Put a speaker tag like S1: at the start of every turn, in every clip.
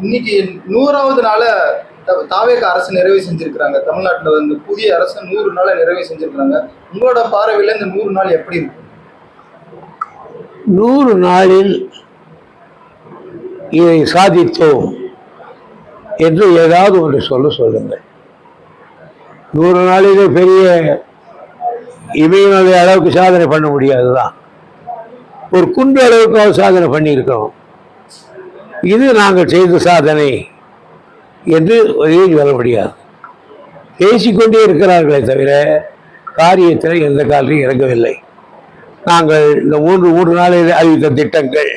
S1: இன்னைக்கு 100வது நாள தாவேக அரசு நிறைவு செஞ்சிருக்கிறாங்க. தமிழ்நாட்டுல வந்து புதிய அரசு 100 நாள நிறைவு செஞ்சிருக்கிறாங்க. உங்களோட பார்வையில இந்த 100 நாள் எப்படி இருக்கு?
S2: 100 நாளில் இதை சாதித்தோம் என்று ஏதாவது ஒன்று சொல்லுங்கள். 100 நாளிலே பெரிய இமயமலை அளவுக்கு சாதனை பண்ண முடியாதுதான். ஒரு குண்டு அளவுக்கு சாதனை பண்ணியிருக்கிறோம். இது நாங்கள் செய்த சாதனை என்று வர முடியாது. பேசிக்கொண்டே இருக்கிறார்களே தவிர காரியத்தில் எந்த காலத்தையும் இறங்கவில்லை. நாங்கள் இந்த மூன்று நாளில் அறிவித்த திட்டங்கள்,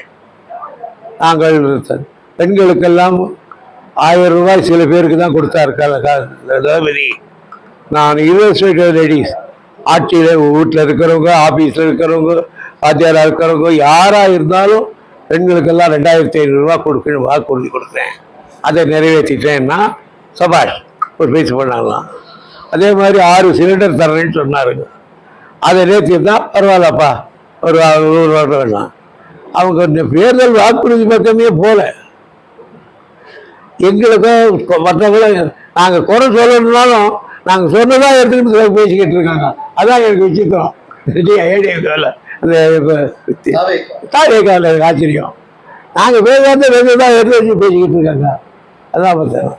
S2: நாங்கள் பெண்களுக்கெல்லாம் 1000 ரூபாய் சில பேருக்கு தான் கொடுத்தாரு. நான் யூனிவர்சிட்டி லேடிஸ் ஆட்சியில் வீட்டில் இருக்கிறவங்க, ஆஃபீஸில் இருக்கிறவங்க, வாத்தியாராக இருக்கிறவங்க, யாராக இருந்தாலும் பெண்களுக்கெல்லாம் 2500 ரூபா கொடுக்கணும் வாக்குறுதி கொடுத்தேன். அதை நிறைவேற்றிட்டேன்னா சபாஷ் ஒரு பேச்சு பண்ணலாம். அதே மாதிரி 6 சிலிண்டர் தரேன்னு சொன்னாருங்க. அதை நேர்த்திருந்தா பரவாயில்லப்பா, ஒரு 100 ரூபா வேணாம். அவங்க இந்த தேர்தல் வாக்குறுதி பக்கமே போல. எங்களுக்கும் மற்றவங்களும் நாங்கள் குறை சொல்லணும்னாலும் நாங்கள் சொன்னதாக எடுத்துக்கிட்டு பேசிக்கிட்டு இருக்காங்க. அதான் எனக்கு வச்சுக்கிறோம். அந்த ஆச்சரியம். நாங்கள் வேறதான் எடுத்து வச்சு பேசிக்கிட்டு இருக்காங்க. அதான் பார்த்தேன்.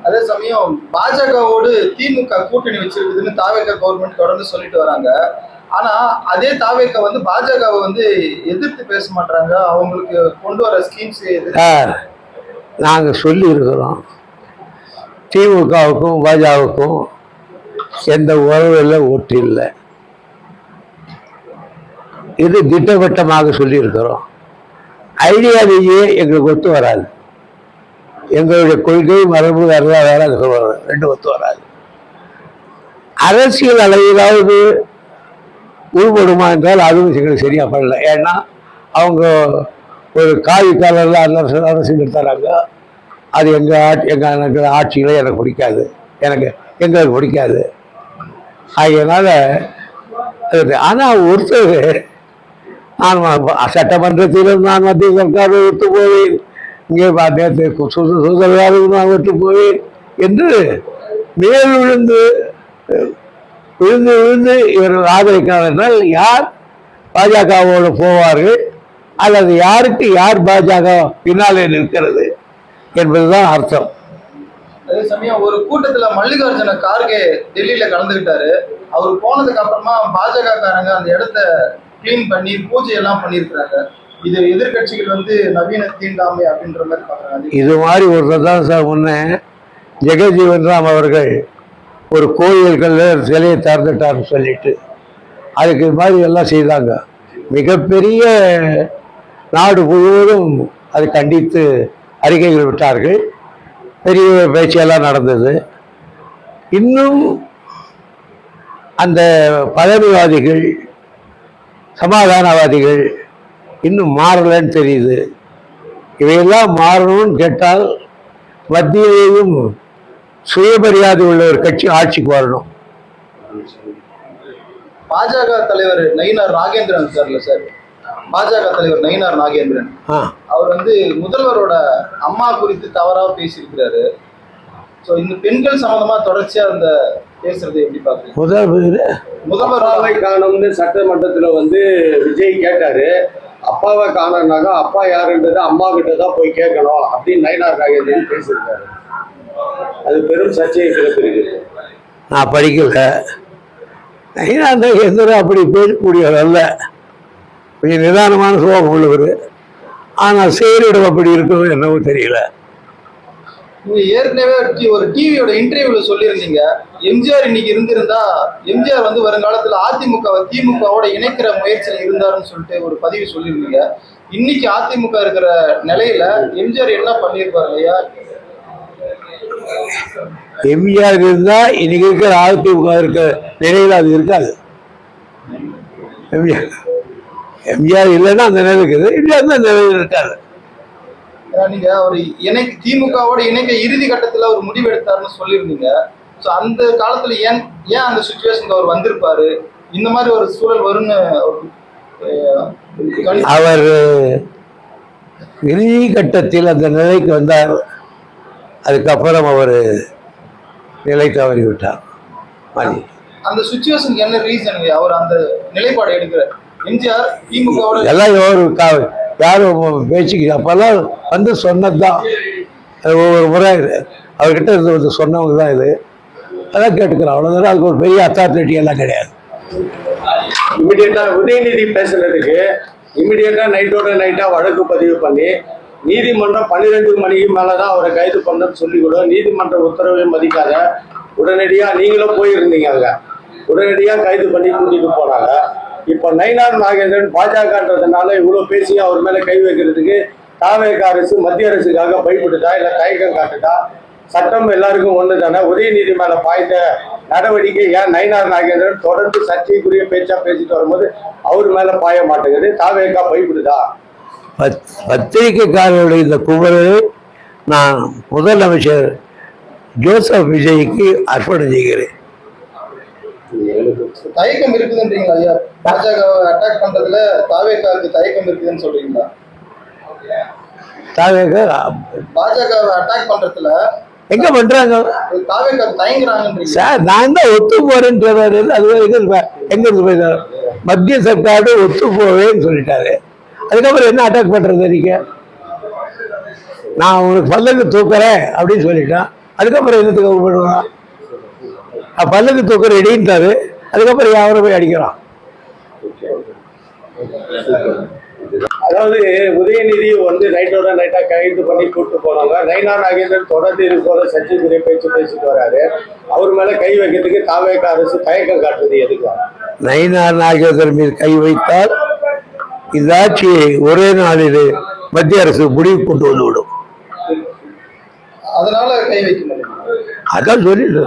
S1: அதே சமயம் பாஜகவோடு திமுக கூட்டணி வச்சிருக்குதுன்னு தாவேக கவர்மெண்ட் தொடர்ந்து சொல்லிட்டு வராங்க. ஆனா அதே தாவேக வந்து பாஜகவை வந்து எதிர்த்து பேச மாட்டாங்க. அவங்களுக்கு கொண்டு வர ஸ்கீம்ஸ்
S2: நாங்கள் சொல்லி இருக்கிறோம். திமுகவுக்கும் பாஜகவுக்கும் எந்த உறவு இல்லை, ஒற்று இல்லை. இது திட்டவட்டமாக சொல்லியிருக்கிறோம். ஐடியாலஜியே எங்களுக்கு ஒத்து வராது. எங்களுடைய கொள்கை மரபு வேற ரெண்டு ஒத்து வராது. அரசியல் அளவிலாவது உள்படுமா என்றால் அதுவும் எங்களுக்கு சரியா பண்ணல. ஏன்னா அவங்க ஒரு காலரில் அரசியல் எடுத்தாங்க. அது எங்கள் ஆட்சியில் எனக்கு பிடிக்காது, எங்களுக்கு பிடிக்காது. அதனால ஆனால் ஒருத்தர் நான் சட்டமன்றத்திலும் நான் மத்திய சர்க்காரை விட்டு போவேன், இங்கே நேற்று சுதந்திரம் நான் விட்டு போவேன் என்று மேல் விழுந்து இவர் ஆதரிக்கிறார் என்றால் யார் பாஜகவோடு போவார்கள் அல்லது யாருக்கு யார் பாஜக பின்னாலே நிற்கிறது என்பதுதான் அர்த்தம்.
S1: அதே சமயம் ஒரு கூட்டத்துல மல்லிகார்ஜுன கார்கே டெல்லியில கலந்துகிட்டாரு. அவர் போனதுக்கு அப்புறமா பாஜக காரங்க அந்த இடத்த கிளீன் பண்ணி பூஜை எல்லாம் பண்ணியிருக்கிறாங்க. இது எதிர்கட்சிகள் வந்து நவீன தீண்டாமை அப்படின்ற மாதிரி பாக்குறாங்க.
S2: இது மாதிரி ஒருத்தர் தான் சார் முன்ன ஜெகஜீவன் ராம் அவர்கள் ஒரு கோயில்களில் சிலையை திறந்துட்டார்னு சொல்லிட்டு அதுக்கு இது மாதிரி எல்லாம் செய்தாங்க. மிகப்பெரிய நாடு முழுவதும் அதை கண்டித்து அறிக்கைகள் விட்டார்கள். பெரிய பேச்செல்லாம் நடந்தது. இன்னும் அந்த பழமைவாதிகள் சமாதானவாதிகள் இன்னும் மாறலன்னு தெரியுது. இவையெல்லாம் மாறணும்னு கேட்டால் மத்தியிலேயும் சுயமரியாதை உள்ள ஒரு கட்சி ஆட்சிக்கு வரணும்.
S1: பாஜக தலைவர் நயினார் நாகேந்திரன் இருக்கார்ல சார், பாஜக தலைவர் நயினார் நாகேந்திரன் அவர் வந்து முதல்வரோட அம்மா குறித்து தவறாக பேசியிருக்கிறாரு. ஸோ இந்த பெண்கள் சம்பந்தமா தொடர்ச்சியா அந்த பேசுறது எப்படி பாக்குறீங்க?
S3: முதல்வரை காணும்னு சட்டமன்றத்தில் வந்து விஜய் கேட்டாரு. அப்பாவை காணனாக்கா அப்பா யாருன்றது அம்மா கிட்ட தான் போய் கேட்கணும் அப்படின்னு நயினார் நாகேந்திரன் பேசியிருக்காரு. அது பெரும் சர்ச்சையை கிளப்பிருக்கு.
S2: நான் படிக்கல. நயினார் நாகேந்திரன் அப்படி பேசக்கூடியவர் அல்ல. கொஞ்சம் நிதானமான சுபாவம் உள்ளவர். ஆனால் செயலிடம் அப்படி இருக்கணும் என்னவோ தெரியல.
S1: நீங்க ஏற்கனவே ஒரு டிவியோட இன்டர்வியூல சொல்லியிருந்தீங்க, எம்ஜிஆர் இன்னைக்கு இருந்திருந்தா எம்ஜிஆர் வந்து வருங்காலத்துல அதிமுகவை திமுகவோட இணைக்கிற முயற்சியில் இருந்தாருன்னு சொல்லிட்டு ஒரு பதிவு சொல்லியிருந்தீங்க. இன்னைக்கு அதிமுக இருக்கிற நிலையில எம்ஜிஆர் என்ன பண்ணியிருப்பாரு இல்லையா?
S2: எம்ஜிஆர் இருந்தா இன்னைக்கு இருக்கிற அதிமுக இருக்கிற நிலையில அது இருக்காது. எம்ஜிஆர் இல்லைன்னா அந்த நிலை இருக்குது, எம்ஜிஆர் அந்த நிலையில் இருக்காது.
S1: நீங்க ஒரு திமுகவோட இணைக்க இறுதி கட்டத்துல ஒரு முடிவு எடுத்தாருன்னு சொல்லியிருந்தீங்க. ஸோ அந்த காலத்துல ஏன் அந்த சுச்சுவேஷனுக்கு அவர் வந்திருப்பாரு? இந்த மாதிரி ஒரு சூழல் வரும்னு
S2: அவர் இறுதி கட்டத்தில் அந்த நிலைக்கு வந்தார். அதுக்கப்புறம் அவர் நிலை தவறி விட்டார். மணி
S1: அந்த சுச்சுவேஷனுக்கு என்ன ரீசன் அவர் அந்த நிலைப்பாடு எடுக்கிறார்? எம்ஜிஆர் திமுகவோட
S2: எல்லாம் யாரும் பேச்சுக்கு அப்பெல்லாம் வந்து சொன்னதுதான். ஒவ்வொரு முறை அவர்கிட்ட இருந்து வந்து சொன்னவங்க தான் இது. அதான் கேட்டுக்கிறோம், அவ்வளோதான். அதுக்கு ஒரு பெரிய அத்தாரிட்டி எல்லாம் கிடையாது.
S3: இமிடியேட்டா உதயநிதி பேசுனதுக்கு இமிடியேட்டா நைட்டா வழக்கு பதிவு பண்ணி நீதிமன்றம் 12 மணிக்கு மேலதான் அவரை கைது பண்ணு சொல்லி கூட நீதிமன்ற உத்தரவை மதிக்காத உடனடியா நீங்களும் போயிருந்தீங்க. அங்க உடனடியா கைது பண்ணி கூட்டிட்டு போனாங்க. இப்ப நயினார் நாகேந்திரன் பாஜகன்றதுனால இவ்வளவு பேசி அவர் மேல கை வைக்கிறதுக்கு தாவேக அரசு மத்திய அரசுக்காக பயப்படுதா இல்ல தயக்கம் காட்டுதா? சட்டம் எல்லாருக்கும் ஒண்ணு தானே. உதயநிதி மேல பாய்ந்த நடவடிக்கை ஏன் நயினார் நாகேந்திரன் தொடர்ந்து சர்ச்சைக்குரிய பேச்சா பேசிட்டு வரும்போது அவர் மேல பாய மாட்டேங்குது? தாவேகா பயப்படுதா?
S2: பத்திரிகைக்காரருடைய இந்த குமரலை நான் முதலமைச்சர் ஜோசப் விஜய்க்கு அர்ப்பணம் செய்கிறேன்.
S1: தயக்கம் இருக்குதுன்றீங்களா ஐயா? பாஜகவை அட்டாக் பண்றதுல தாவேகாவுக்கு தயக்கம் இருக்குதுன்னு சொல்றீங்களா?
S2: தாவேக
S1: பாஜகவை அட்டாக் பண்றதுல
S2: எங்க பண்றாங்க?
S1: தாவேகா தயங்குறாங்கன்றீங்க
S2: சார். நான் தான் ஒத்து போறேன்றாரு. அது எங்க போயிட்டாரு? மத்திய சர்க்காரு ஒத்து போவேன்னு சொல்லிட்டாரு. அதுக்கப்புறம் என்ன அட்டாக் பண்றது? நீங்க நான் உனக்கு பல்லக்கு தூக்குறேன் அப்படின்னு சொல்லிட்டேன். அதுக்கப்புறம் என்னத்துக்கு பண்ணுவான்? பல்லக்கு தூக்க ரெடின்ட்டாரு. அதுக்கப்புறம் யாரை போய் அடிக்கிறான்?
S3: அதாவது உதயநிதி வந்து நைட்டா கைது பண்ணி கூப்பிட்டு போனாங்க. நயினார் நாகேந்திரன் தொடர்ந்து இது போல சர்ச்சைக்குரிய பேச்சு பேசிட்டு வராரு. அவர் மேல கை வைக்கிறதுக்கு தாவேக அரசு தயக்கம் காட்டுறது எதுக்கு?
S2: நயினார் நாகேந்திரன் மீது கை வைத்தால் இந்த ஆட்சியை ஒரே நாளில் மத்திய அரசு முடிவு கொண்டு வந்து விடும்.
S1: அதனால கை வைக்க முடியும்.
S2: அதான் சொல்லிட்டு